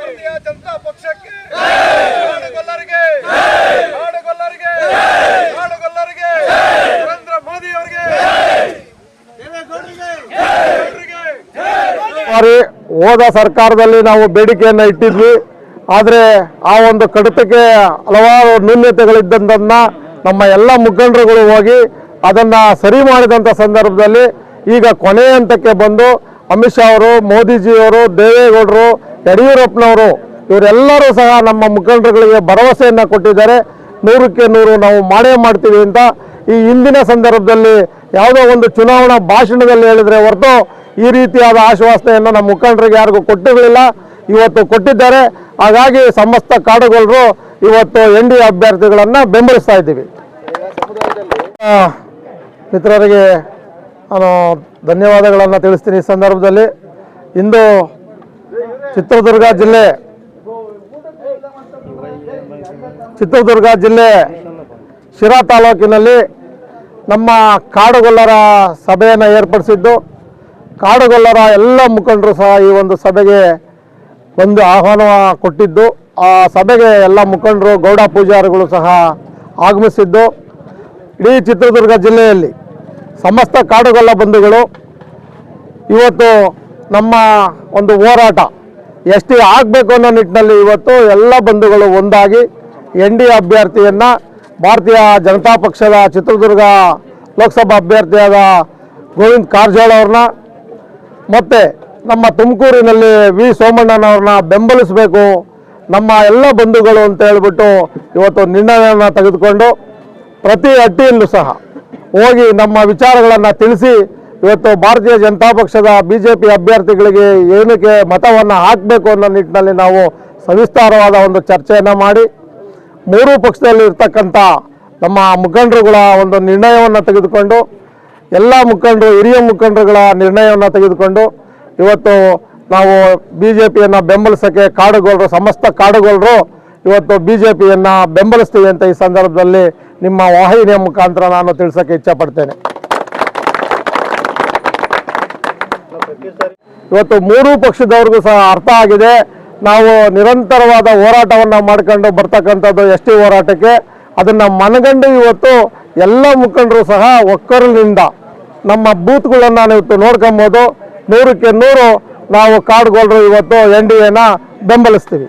ಭಾರತೀಯ ಜನತಾ ಪಕ್ಷಕ್ಕೆ ಹಾಡುಗೊಲ್ಲರಿಗೆ ನರೇಂದ್ರ ಮೋದಿ ಅವರಿಗೆ ಹೋದ ಸರ್ಕಾರದಲ್ಲಿ ನಾವು ಬೇಡಿಕೆಯನ್ನು ಇಟ್ಟಿದ್ವಿ. ಆದರೆ ಆ ಒಂದು ಕಡಿತಕ್ಕೆ ಹಲವಾರು ನ್ಯೂನತೆಗಳಿದ್ದಂಥದ್ದನ್ನ ನಮ್ಮ ಎಲ್ಲ ಮುಖಂಡರುಗಳು ಹೋಗಿ ಅದನ್ನು ಸರಿ ಮಾಡಿದಂಥ ಸಂದರ್ಭದಲ್ಲಿ ಈಗ ಕೊನೆಯ ಹಂತಕ್ಕೆ ಬಂದು ಅಮಿತ್ ಶಾ ಅವರು, ಮೋದಿಜಿಯವರು, ದೇವೇಗೌಡರು, ಯಡಿಯೂರಪ್ಪನವರು ಇವರೆಲ್ಲರೂ ಸಹ ನಮ್ಮ ಮುಖಂಡರುಗಳಿಗೆ ಭರವಸೆಯನ್ನು ಕೊಟ್ಟಿದ್ದಾರೆ. 100ಕ್ಕೆ 100 ನಾವು ಮಾಡೇ ಮಾಡ್ತೀವಿ ಅಂತ ಈ ಹಿಂದಿನ ಸಂದರ್ಭದಲ್ಲಿ ಯಾವುದೋ ಒಂದು ಚುನಾವಣಾ ಭಾಷಣದಲ್ಲಿ ಹೇಳಿದರೆ ಹೊರತು ಈ ರೀತಿಯಾದ ಆಶ್ವಾಸನೆಯನ್ನು ನಮ್ಮ ಮುಖಂಡರಿಗೆ ಯಾರಿಗೂ ಕೊಟ್ಟಿರಲಿಲ್ಲ. ಇವತ್ತು ಕೊಟ್ಟಿದ್ದಾರೆ. ಹಾಗಾಗಿ ಸಮಸ್ತ ಕಾಡುಗೊಲ್ಲರು ಇವತ್ತು NDA ಅಭ್ಯರ್ಥಿಗಳನ್ನು ಬೆಂಬಲಿಸ್ತಾ ಇದ್ದೀವಿ. ಮಿತ್ರರಿಗೆ ನಾನು ಧನ್ಯವಾದಗಳನ್ನು ತಿಳಿಸ್ತೀನಿ. ಈ ಸಂದರ್ಭದಲ್ಲಿ ಇಂದು ಚಿತ್ರದುರ್ಗ ಜಿಲ್ಲೆ ಶಿರಾ ತಾಲೂಕಿನಲ್ಲಿ ನಮ್ಮ ಕಾಡುಗೊಲ್ಲರ ಸಭೆಯನ್ನು ಏರ್ಪಡಿಸಿದ್ದು. ಕಾಡುಗೊಲ್ಲರ ಎಲ್ಲ ಮುಖಂಡರು ಸಹ ಈ ಒಂದು ಸಭೆಗೆ ಒಂದು ಆಹ್ವಾನ ಕೊಟ್ಟಿದ್ದು. ಆ ಸಭೆಗೆ ಎಲ್ಲ ಮುಖಂಡರು, ಗೌಡ ಪೂಜಾರಿಗಳು ಸಹ ಆಗಮಿಸಿದ್ದು. ಇಡೀ ಚಿತ್ರದುರ್ಗ ಜಿಲ್ಲೆಯಲ್ಲಿ ಸಮಸ್ತ ಕಾಡುಗೊಲ್ಲ ಬಂಧುಗಳು ಇವತ್ತು ನಮ್ಮ ಒಂದು ಹೋರಾಟ ಎಷ್ಟೇ ಆಗಬೇಕು ಅನ್ನೋ ನಿಟ್ಟಿನಲ್ಲಿ ಇವತ್ತು ಎಲ್ಲ ಬಂಧುಗಳು ಒಂದಾಗಿ NDA ಅಭ್ಯರ್ಥಿಯನ್ನು, ಭಾರತೀಯ ಜನತಾ ಪಕ್ಷದ ಚಿತ್ರದುರ್ಗ ಲೋಕಸಭಾ ಅಭ್ಯರ್ಥಿಯಾದ ಗೋವಿಂದ ಕಾರಜೋಳ ಅವ್ರನ್ನ ಮತ್ತು ನಮ್ಮ ತುಮಕೂರಿನಲ್ಲಿ ವಿ ಸೋಮಣ್ಣನವ್ರನ್ನ ಬೆಂಬಲಿಸಬೇಕು ನಮ್ಮ ಎಲ್ಲ ಬಂಧುಗಳು ಅಂತ ಹೇಳಿಬಿಟ್ಟು ಇವತ್ತು ನಿರ್ಣಯವನ್ನು ತೆಗೆದುಕೊಂಡು ಪ್ರತಿ ಹಟ್ಟಿಯಲ್ಲೂ ಸಹ ಹೋಗಿ ನಮ್ಮ ವಿಚಾರಗಳನ್ನು ತಿಳಿಸಿ ಇವತ್ತು ಭಾರತೀಯ ಜನತಾ ಪಕ್ಷದ BJP ಅಭ್ಯರ್ಥಿಗಳಿಗೆ ಏನಕ್ಕೆ ಮತವನ್ನು ಹಾಕಬೇಕು ಅನ್ನೋ ನಿಟ್ಟಿನಲ್ಲಿ ನಾವು ಸವಿಸ್ತಾರವಾದ ಒಂದು ಚರ್ಚೆಯನ್ನು ಮಾಡಿ 3 ಪಕ್ಷದಲ್ಲಿ ಇರ್ತಕ್ಕಂಥ ನಮ್ಮ ಮುಖಂಡರುಗಳ ಒಂದು ನಿರ್ಣಯವನ್ನು ತೆಗೆದುಕೊಂಡು ಎಲ್ಲ ಮುಖಂಡರು, ಹಿರಿಯ ಮುಖಂಡರುಗಳ ನಿರ್ಣಯವನ್ನು ತೆಗೆದುಕೊಂಡು ಇವತ್ತು ನಾವು BJPಯನ್ನು ಬೆಂಬಲಿಸೋಕ್ಕೆ ಕಾಡುಗೊಲ್ಲರು, ಸಮಸ್ತ ಕಾಡುಗೊಲ್ಲರು ಇವತ್ತು BJPಯನ್ನು ಬೆಂಬಲಿಸ್ತೀವಿ ಅಂತ ಈ ಸಂದರ್ಭದಲ್ಲಿ ನಿಮ್ಮ ವಾಹಿನಿಯ ಮುಖಾಂತರ ನಾನು ತಿಳಿಸೋಕ್ಕೆ ಇಚ್ಛಪಡ್ತೇನೆ. ಇವತ್ತು 3 ಪಕ್ಷದವ್ರಿಗೂ ಸಹ ಅರ್ಥ ಆಗಿದೆ. ನಾವು ನಿರಂತರವಾದ ಹೋರಾಟವನ್ನು ಮಾಡ್ಕೊಂಡು ಬರ್ತಕ್ಕಂಥದ್ದು ST ಹೋರಾಟಕ್ಕೆ. ಅದನ್ನು ಮನಗಂಡು ಇವತ್ತು ಎಲ್ಲ ಮುಖಂಡರು ಸಹ ಒಕ್ಕಲಿನಿಂದ ನಮ್ಮ ಬೂತ್ಗಳನ್ನು ಇವತ್ತು ನೋಡ್ಕೊಬೋದು. 100ಕ್ಕೆ 100 ನಾವು ಕಾಡುಗೊಲ್ಲರು ಇವತ್ತು NDAನ ಬೆಂಬಲಿಸ್ತೀವಿ.